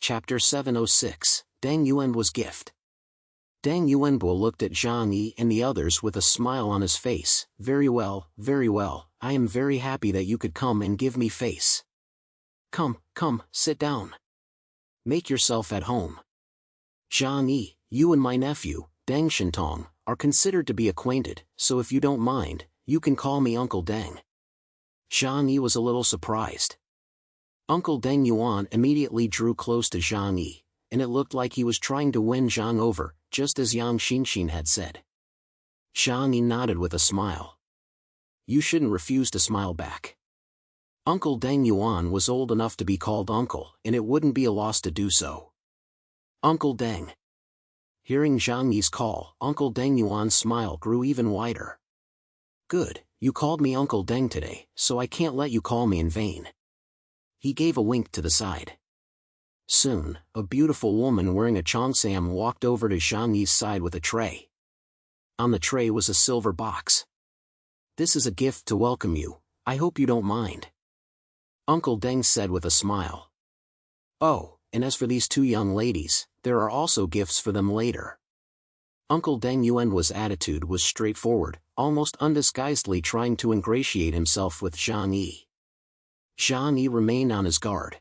Chapter 706, Deng Yuanbo's Gift. Deng Yuanbo looked at Zhang Yi and the others with a smile on his face. Very well, I am very happy that you could come and give me face. Come, sit down. Make yourself at home. Zhang Yi, you and my nephew, Deng Shintong, are considered to be acquainted, so if you don't mind, you can call me Uncle Deng. Zhang Yi was a little surprised. Uncle Deng Yuan immediately drew close to Zhang Yi, and it looked like he was trying to win Zhang over, just as Yang Xinxin had said. Zhang Yi nodded with a smile. You shouldn't refuse to smile back. Uncle Deng Yuan was old enough to be called uncle, and it wouldn't be a loss to do so. Uncle Deng. Hearing Zhang Yi's call, Uncle Deng Yuan's smile grew even wider. Good, you called me Uncle Deng today, so I can't let you call me in vain. He gave a wink to the side. Soon, a beautiful woman wearing a cheongsam walked over to Zhang Yi's side with a tray. On the tray was a silver box. This is a gift to welcome you, I hope you don't mind. Uncle Deng said with a smile. Oh, and as for these two young ladies, there are also gifts for them later. Uncle Deng Yuanbo's attitude was straightforward, almost undisguisedly trying to ingratiate himself with Zhang Yi. Zhang Yi remained on his guard.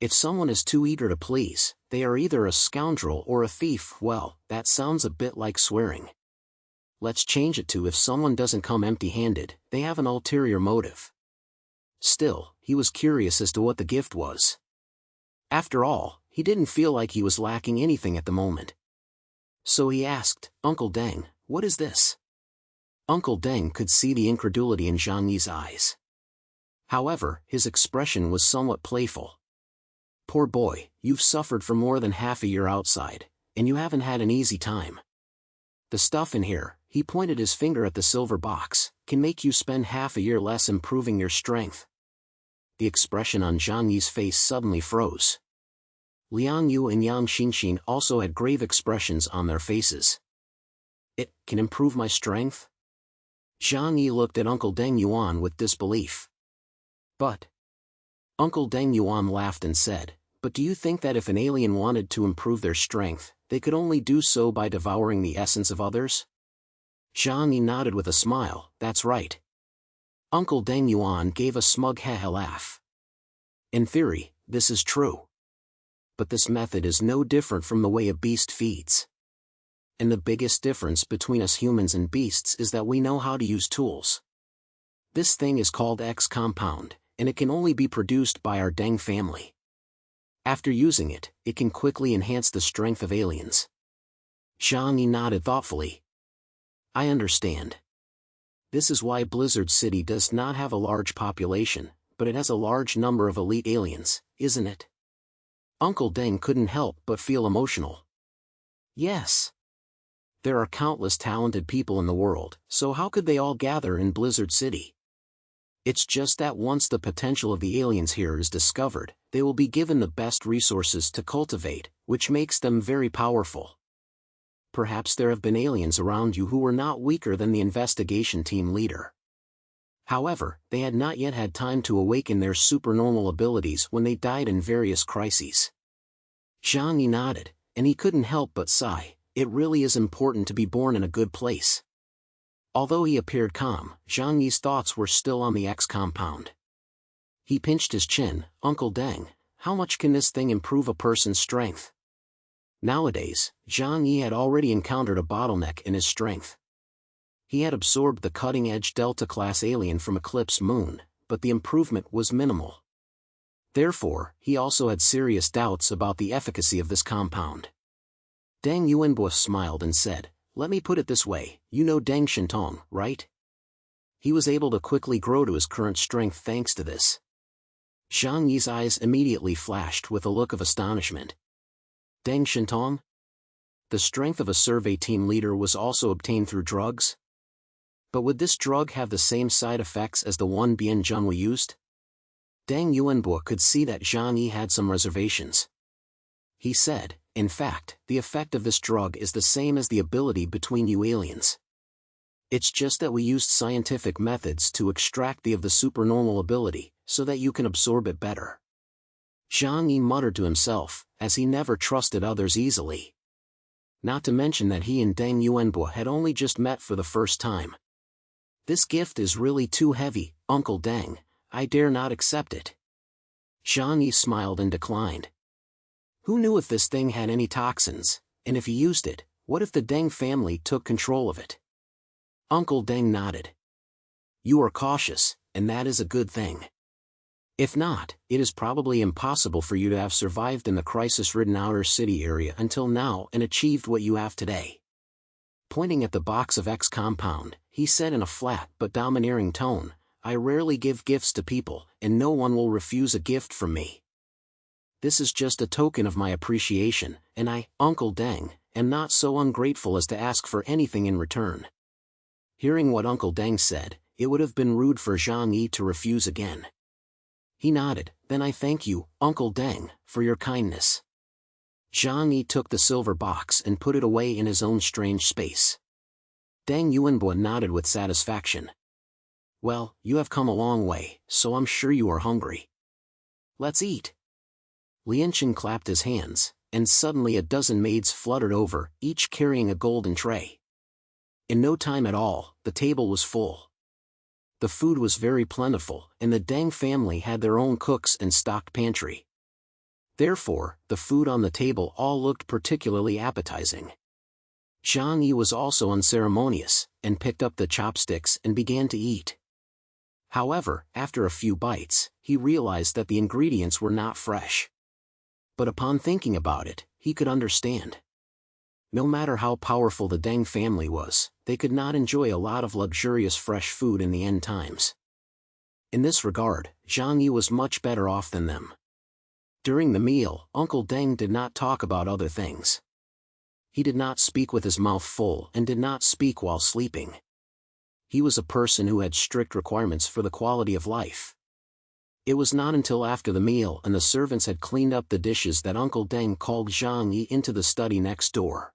If someone is too eager to please, they are either a scoundrel or a thief. Well, that sounds a bit like swearing. Let's change it to if someone doesn't come empty-handed, they have an ulterior motive. Still, he was curious as to what the gift was. After all, he didn't feel like he was lacking anything at the moment. So he asked, Uncle Deng, what is this? Uncle Deng could see the incredulity in Zhang Yi's eyes. However, his expression was somewhat playful. Poor boy, you've suffered for more than half a year outside, and you haven't had an easy time. The stuff in here, he pointed his finger at the silver box, can make you spend half a year less improving your strength. The expression on Zhang Yi's face suddenly froze. Liang Yu and Yang Xinxin also had grave expressions on their faces. It can improve my strength? Zhang Yi looked at Uncle Deng Yuan with disbelief. But Uncle Deng Yuan laughed and said, but do you think that if an alien wanted to improve their strength, they could only do so by devouring the essence of others? Zhang Yi nodded with a smile, that's right. Uncle Deng Yuan gave a smug heh laugh. In theory, this is true. But this method is no different from the way a beast feeds. And the biggest difference between us humans and beasts is that we know how to use tools. This thing is called X compound, and it can only be produced by our Deng family. After using it, it can quickly enhance the strength of aliens. Zhang Yi nodded thoughtfully. I understand. This is why Blizzard City does not have a large population, but it has a large number of elite aliens, isn't it? Uncle Deng couldn't help but feel emotional. Yes. There are countless talented people in the world, so how could they all gather in Blizzard City? It's just that once the potential of the aliens here is discovered, they will be given the best resources to cultivate, which makes them very powerful. Perhaps there have been aliens around you who were not weaker than the investigation team leader. However, they had not yet had time to awaken their supernormal abilities when they died in various crises. Zhang Yi nodded, and he couldn't help but sigh, it really is important to be born in a good place. Although he appeared calm, Zhang Yi's thoughts were still on the X compound. He pinched his chin, Uncle Deng, how much can this thing improve a person's strength? Nowadays, Zhang Yi had already encountered a bottleneck in his strength. He had absorbed the cutting-edge Delta-class alien from Eclipse Moon, but the improvement was minimal. Therefore, he also had serious doubts about the efficacy of this compound. Deng Yuanbo smiled and said, let me put it this way, you know Deng Shintong, right? He was able to quickly grow to his current strength thanks to this. Zhang Yi's eyes immediately flashed with a look of astonishment. Deng Shintong? The strength of a survey team leader was also obtained through drugs? But would this drug have the same side effects as the one Bian Zhenhui used? Deng Yuanbo could see that Zhang Yi had some reservations. He said, in fact, the effect of this drug is the same as the ability between you aliens. It's just that we used scientific methods to extract the supernormal ability, so that you can absorb it better. Zhang Yi muttered to himself, as he never trusted others easily. Not to mention that he and Deng Yuanbo had only just met for the first time. This gift is really too heavy, Uncle Deng, I dare not accept it. Zhang Yi smiled and declined. Who knew if this thing had any toxins, and if he used it, what if the Deng family took control of it? Uncle Deng nodded. You are cautious, and that is a good thing. If not, it is probably impossible for you to have survived in the crisis-ridden outer city area until now and achieved what you have today. Pointing at the box of X compound, he said in a flat but domineering tone, I rarely give gifts to people, and no one will refuse a gift from me. This is just a token of my appreciation, and I, Uncle Deng, am not so ungrateful as to ask for anything in return. Hearing what Uncle Deng said, it would have been rude for Zhang Yi to refuse again. He nodded, then I thank you, Uncle Deng, for your kindness. Zhang Yi took the silver box and put it away in his own strange space. Deng Yuanbo nodded with satisfaction. Well, you have come a long way, so I'm sure you are hungry. Let's eat. Lianqing clapped his hands, and suddenly a dozen maids fluttered over, each carrying a golden tray. In no time at all, the table was full. The food was very plentiful, and the Deng family had their own cooks and stocked pantry. Therefore, the food on the table all looked particularly appetizing. Zhang Yi was also unceremonious, and picked up the chopsticks and began to eat. However, after a few bites, he realized that the ingredients were not fresh. But upon thinking about it, he could understand. No matter how powerful the Deng family was, they could not enjoy a lot of luxurious fresh food in the end times. In this regard, Zhang Yi was much better off than them. During the meal, Uncle Deng did not talk about other things. He did not speak with his mouth full and did not speak while sleeping. He was a person who had strict requirements for the quality of life. It was not until after the meal and the servants had cleaned up the dishes that Uncle Deng called Zhang Yi into the study next door.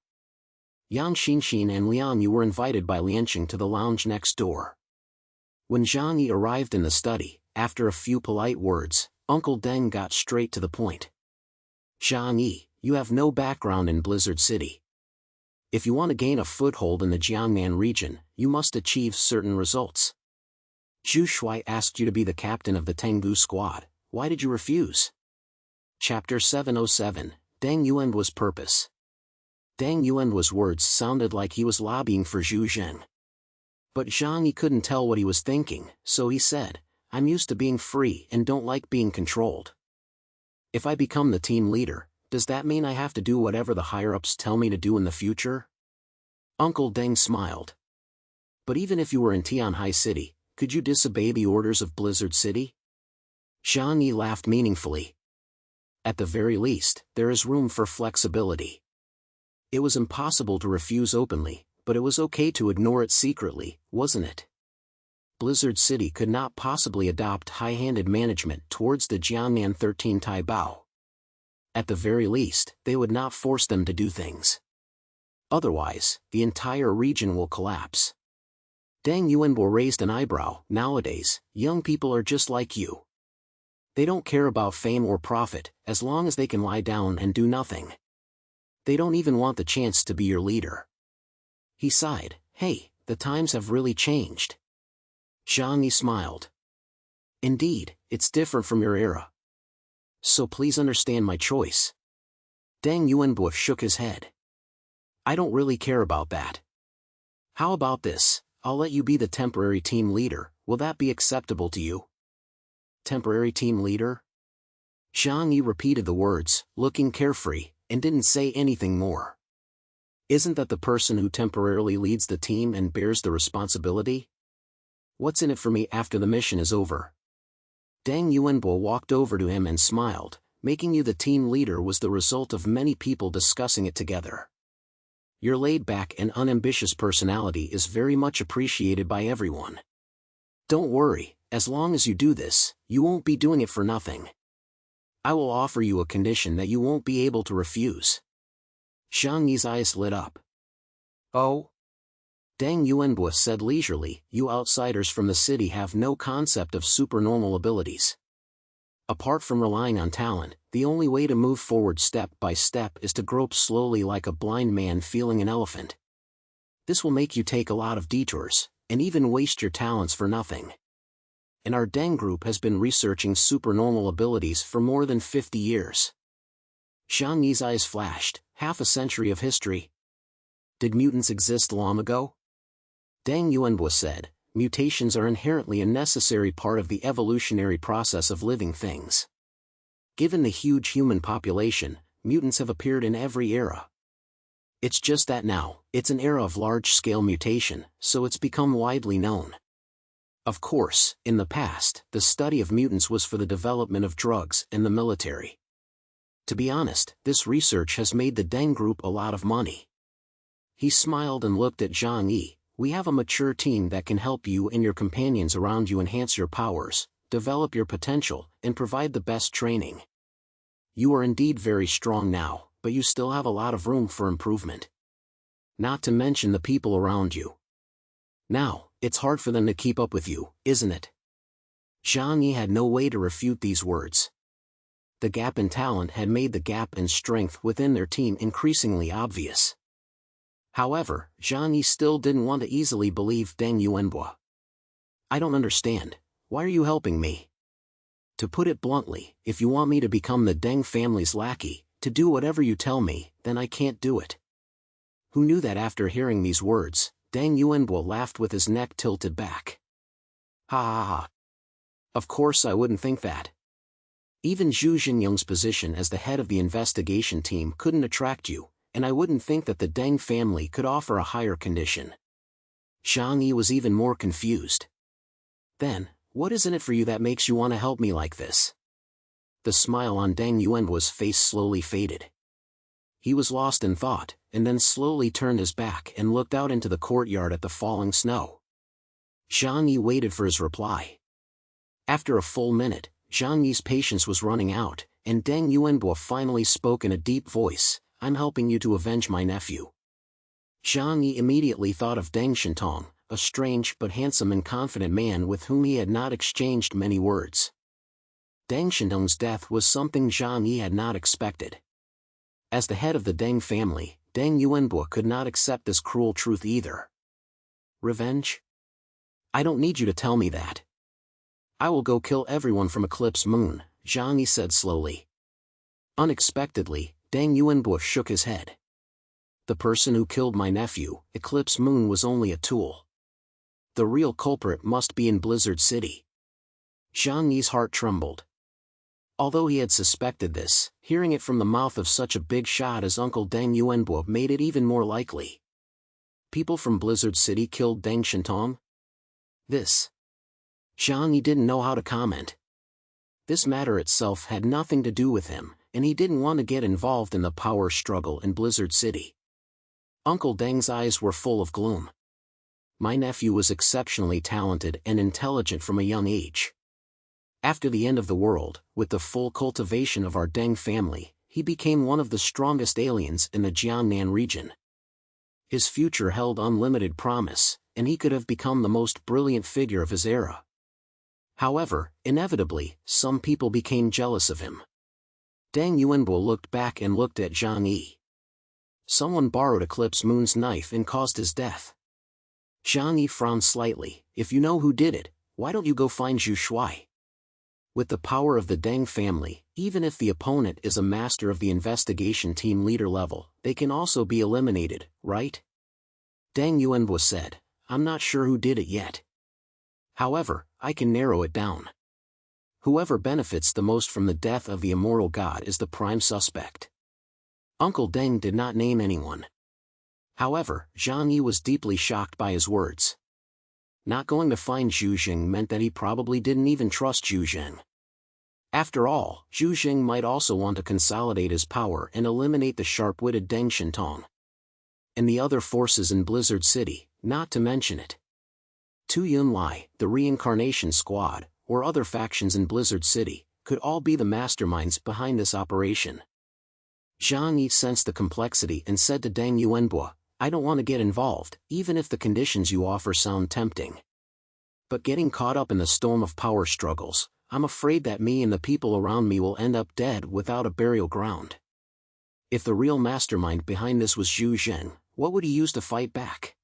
Yang Xinxin and Liang Yu were invited by Lianqing to the lounge next door. When Zhang Yi arrived in the study, after a few polite words, Uncle Deng got straight to the point. Zhang Yi, you have no background in Blizzard City. If you want to gain a foothold in the Jiangnan region, you must achieve certain results. Zhu Shui asked you to be the captain of the Tengbu squad, why did you refuse? Chapter 707, Deng Yuanbo's Purpose. Deng Yuanbo's words sounded like he was lobbying for Zhu Zheng. But Zhang Yi couldn't tell what he was thinking, so he said, I'm used to being free and don't like being controlled. If I become the team leader, does that mean I have to do whatever the higher-ups tell me to do in the future? Uncle Deng smiled. But even if you were in Tianhai City, could you disobey the orders of Blizzard City? Zhang Yi laughed meaningfully. At the very least, there is room for flexibility. It was impossible to refuse openly, but it was okay to ignore it secretly, wasn't it? Blizzard City could not possibly adopt high-handed management towards the Jiangnan 13 Taibao. At the very least, they would not force them to do things. Otherwise, the entire region will collapse. Deng Yuanbo raised an eyebrow. Nowadays, young people are just like you. They don't care about fame or profit, as long as they can lie down and do nothing. They don't even want the chance to be your leader. He sighed, hey, the times have really changed. Zhang Yi smiled. Indeed, it's different from your era. So please understand my choice. Deng Yuanbo shook his head. I don't really care about that. How about this, I'll let you be the temporary team leader, will that be acceptable to you? Temporary team leader? Zhang Yi repeated the words, looking carefree, and didn't say anything more. Isn't that the person who temporarily leads the team and bears the responsibility? What's in it for me after the mission is over? Deng Yuanbo walked over to him and smiled. Making you the team leader was the result of many people discussing it together. Your laid-back and unambitious personality is very much appreciated by everyone. Don't worry, as long as you do this, you won't be doing it for nothing. I will offer you a condition that you won't be able to refuse. Zhang Yi's eyes lit up. Oh? Deng Yuanbo said leisurely, you outsiders from the city have no concept of supernormal abilities. Apart from relying on talent, The only way to move forward step by step is to grope slowly like a blind man feeling an elephant. This will make you take a lot of detours, and even waste your talents for nothing. And our Deng group has been researching supernormal abilities for more than 50 years. Zhang Yi's eyes flashed. Half a century of history? Did mutants exist long ago? Deng Yuanbo said, mutations are inherently a necessary part of the evolutionary process of living things. Given the huge human population, mutants have appeared in every era. It's just that now, it's an era of large-scale mutation, so it's become widely known. Of course, in the past, the study of mutants was for the development of drugs and the military. To be honest, this research has made the Deng group a lot of money. He smiled and looked at Zhang Yi. We have a mature team that can help you and your companions around you enhance your powers, develop your potential, and provide the best training. You are indeed very strong now, but you still have a lot of room for improvement. Not to mention the people around you. Now, it's hard for them to keep up with you, isn't it? Zhang Yi had no way to refute these words. The gap in talent had made the gap in strength within their team increasingly obvious. However, Zhang Yi still didn't want to easily believe Deng Yuanbo. I don't understand. Why are you helping me? To put it bluntly, if you want me to become the Deng family's lackey, to do whatever you tell me, then I can't do it. Who knew that after hearing these words, Deng Yuanbo laughed with his neck tilted back. Ha ha ha. Of course I wouldn't think that. Even Zhu Xingyong's position as the head of the investigation team couldn't attract you, and I wouldn't think that the Deng family could offer a higher condition. Zhang Yi was even more confused. Then, what is in it for you that makes you want to help me like this? The smile on Deng Yuanbo's face slowly faded. He was lost in thought, and then slowly turned his back and looked out into the courtyard at the falling snow. Zhang Yi waited for his reply. After a full minute, Zhang Yi's patience was running out, and Deng Yuanbo finally spoke in a deep voice, I'm helping you to avenge my nephew. Zhang Yi immediately thought of Deng Shintong, a strange but handsome and confident man with whom he had not exchanged many words. Deng Shintong's death was something Zhang Yi had not expected. As the head of the Deng family, Deng Yuanbo could not accept this cruel truth either. Revenge? I don't need you to tell me that. I will go kill everyone from Eclipse Moon, Zhang Yi said slowly. Unexpectedly, Deng Yuanbo shook his head. The person who killed my nephew, Eclipse Moon, was only a tool. The real culprit must be in Blizzard City. Zhang Yi's heart trembled. Although he had suspected this, hearing it from the mouth of such a big shot as Uncle Deng Yuanbo made it even more likely. People from Blizzard City killed Deng Shintong? Zhang Yi didn't know how to comment. This matter itself had nothing to do with him, and he didn't want to get involved in the power struggle in Blizzard City. Uncle Deng's eyes were full of gloom. My nephew was exceptionally talented and intelligent from a young age. After the end of the world, with the full cultivation of our Deng family, he became one of the strongest aliens in the Jiangnan region. His future held unlimited promise, and he could have become the most brilliant figure of his era. However, inevitably, some people became jealous of him. Deng Yuanbo looked back and looked at Zhang Yi. Someone borrowed Eclipse Moon's knife and caused his death. Zhang Yi frowned slightly. If you know who did it, why don't you go find Zhu Shuai? With the power of the Deng family, even if the opponent is a master of the investigation team leader level, they can also be eliminated, right? Deng Yuanbo said, I'm not sure who did it yet. However, I can narrow it down. Whoever benefits the most from the death of the immortal god is the prime suspect. Uncle Deng did not name anyone. However, Zhang Yi was deeply shocked by his words. Not going to find Zhu Xing meant that he probably didn't even trust Zhu Xing. After all, Zhu Xing might also want to consolidate his power and eliminate the sharp-witted Deng Shintong. And the other forces in Blizzard City, not to mention it. Tu Yunlai, the Reincarnation Squad, or other factions in Blizzard City, could all be the masterminds behind this operation. Zhang Yi sensed the complexity and said to Deng Yuanbo, I don't want to get involved, even if the conditions you offer sound tempting. But getting caught up in the storm of power struggles, I'm afraid that me and the people around me will end up dead without a burial ground. If the real mastermind behind this was Zhu Zhen, what would he use to fight back?